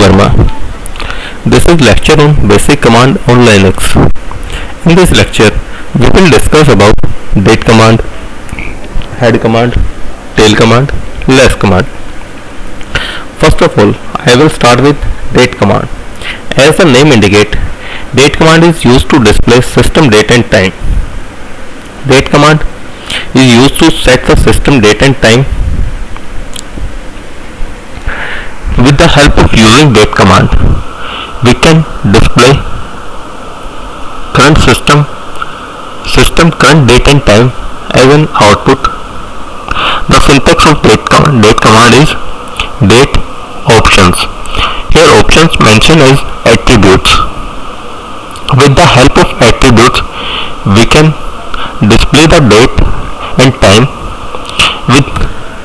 Verma. This is lecture on basic command on Linux. In this lecture, we will discuss about date command, head command, tail command, less command. First of all, I will start with date command. As the name indicates, date command is used to display system date and time. Date command is used to set the system date and time. With the help of using date command, we can display current system current date and time as an output. The syntax of date command is date options. Here options mentioned as attributes. With the help of attributes, we can display the date and time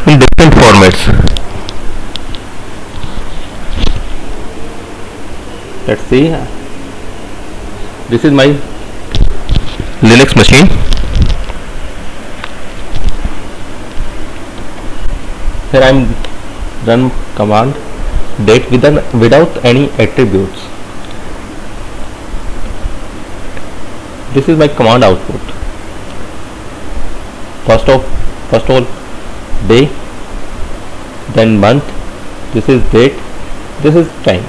in different formats. Let's see. This is my Linux machine. Here I am run command date without any attributes. This is my command output. First of all day, then month. This is date. This is time.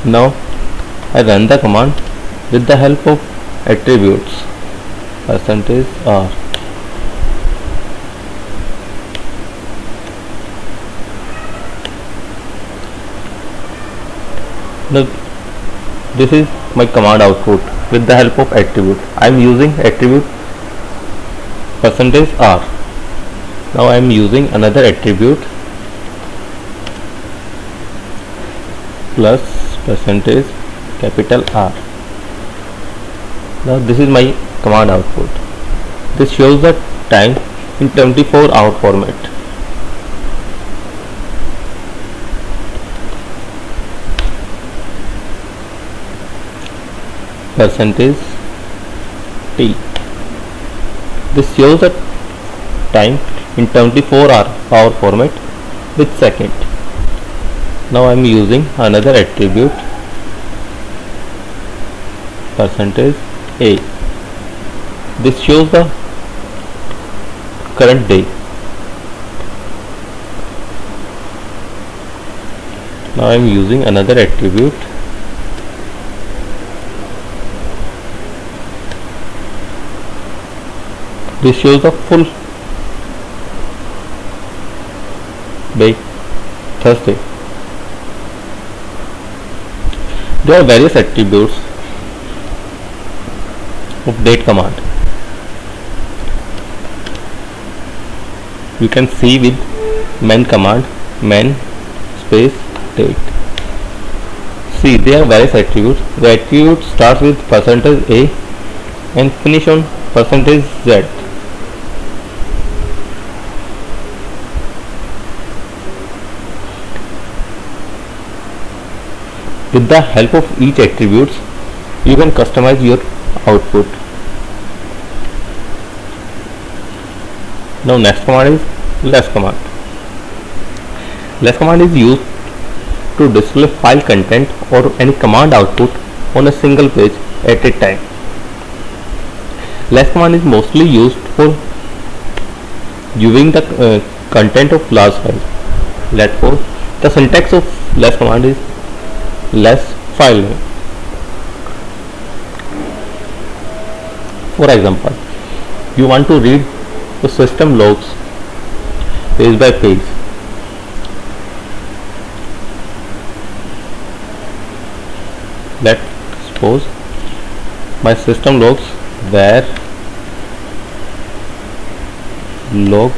Now I run the command with the help of attributes. %r. Now this is my command output with the help of attribute. I am using attribute %r. Now I am using another attribute plus %R. Now this is my command output. This shows the time in 24-hour format. %t. This shows the time in 24-hour format with second. Now I am using another attribute %a. This shows the current day. Now I am using another attribute this shows the full day, Thursday. There are various attributes of date command. You can see with man command, man space date. See, there are various attributes. The attribute starts with %a and finish on %z. With the help of each attributes, you can customize your output. Now next command is less command. Less command is used to display file content or any command output on a single page at a time. Less command is mostly used for viewing the content of large files. Therefore, the syntax of less command is less file name. For example, you want to read the system logs page by page. Let's suppose my system logs where log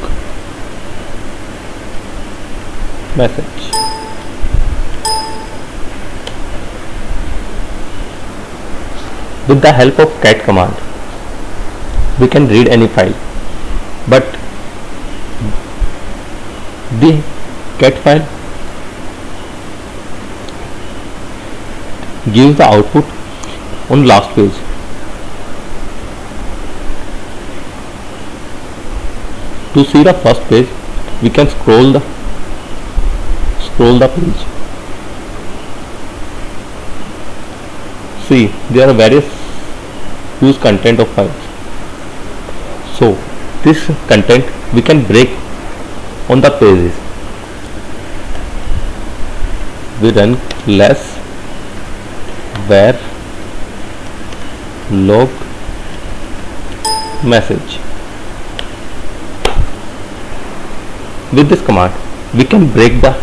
message. With the help of cat command, we can read any file, but the cat file gives the output on last page. To see the first page, we can scroll the page. See, there are various huge content of files. So this content we can break on the pages. We run less var log message. With this command we can break the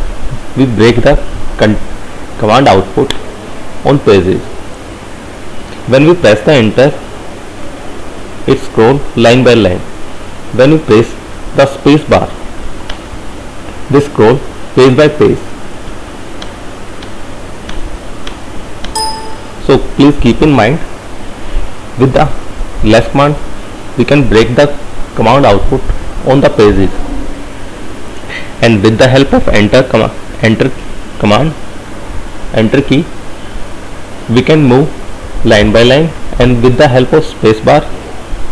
command output on pages. When we press the enter, it scrolls line by line. When we press the space bar, this scroll page by page. So please keep in mind, with the less command we can break the command output on the pages, and with the help of enter key we can move line by line, and with the help of space bar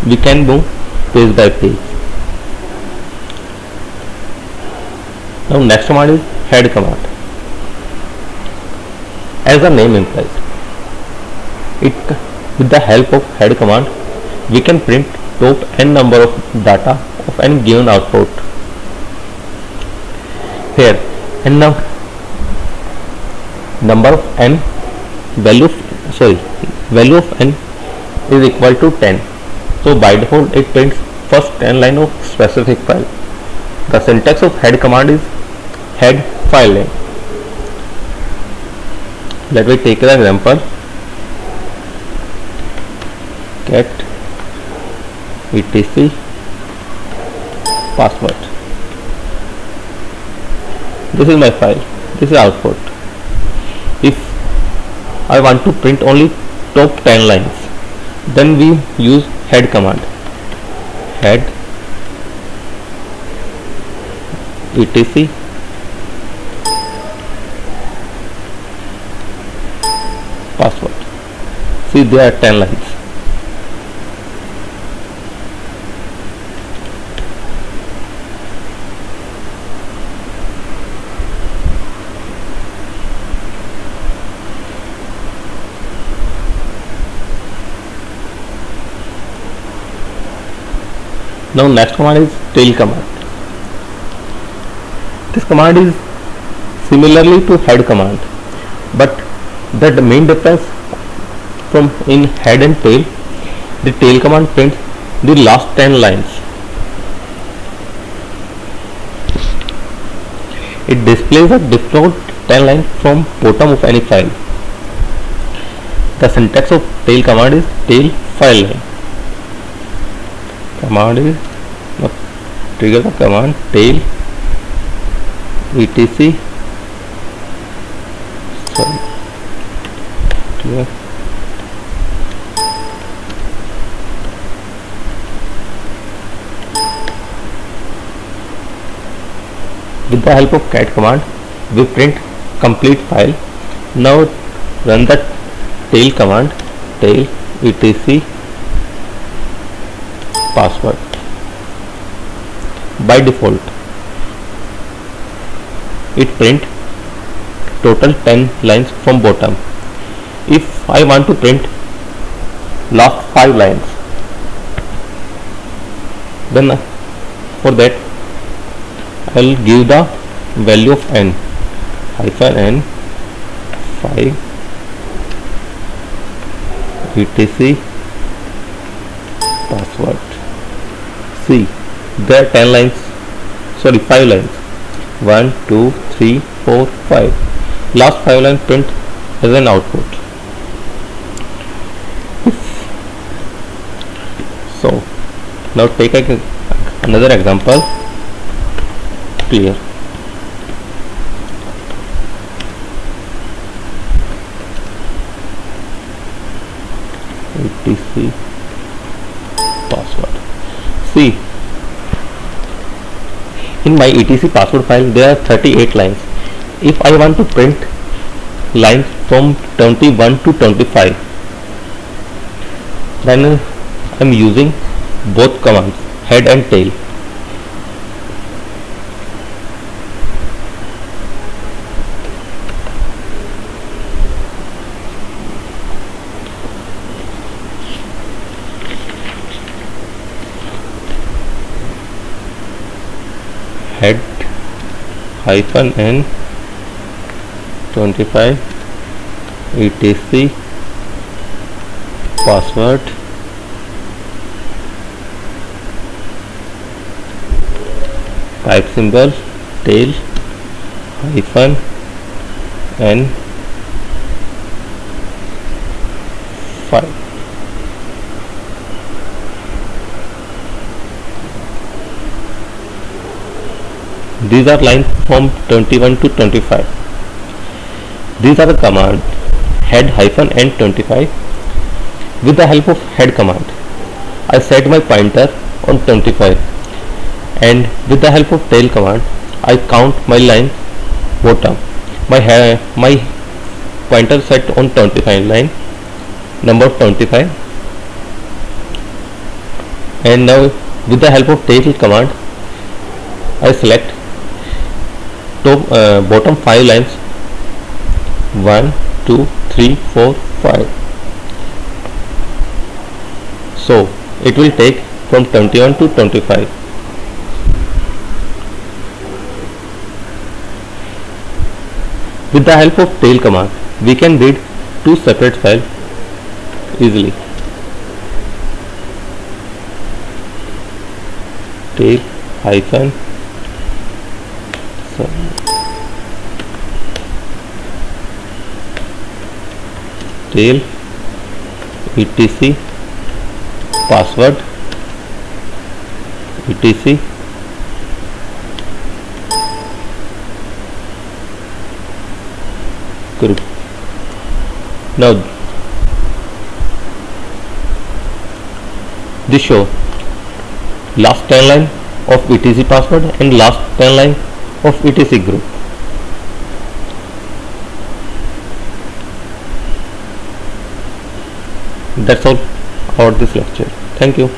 we can move page by page. Now next command is head command. As the name implies, with the help of head command we can print top n number of data of any given output. Here number of n value of n is equal to 10. So by default it prints first 10 line of specific file. The syntax of head command is head file name. Let me take an example. Get etc password. This is my file. This is output. If I want to print only top 10 lines, then we use head command. Head etc password. See, there are 10 lines. Now next command is tail command. This command is similarly to head command, but the main difference from in head and tail, the tail command prints the last 10 lines. It displays a default 10 lines from bottom of any file. The syntax of tail command is tail file name. Command is trigger the command tail etc with the help of cat command we print complete file. Now run the tail command tail etc password. By default it print total 10 lines from bottom. If I want to print last 5 lines, then for that I will give the value of n -n 5 etc password. See, there are 10 lines, sorry 5 lines, 1 2 3 4 5. Last 5 lines print as an output. So now take another example. Clear. etc password. See, in my etc password file there are 38 lines. If I want to print lines from 21 to 25, then I am using both commands, head and tail. -n 25 etc password type symbol tail -n 5. These are lines from 21 to 25. These are the command head -n 25. With the help of head command, I set my pointer on 25, and with the help of tail command, I count my line bottom. My pointer set on 25 line number 25, and now with the help of tail command, I select top bottom 5 lines 1 2 3 4 5. So it will take from 21 to 25. With the help of tail command, we can read two separate files easily. Tail hyphen tail etc password etc group. Now this show last 10 line of etc password and last 10 line of etc group. That's all about this lecture. Thank you.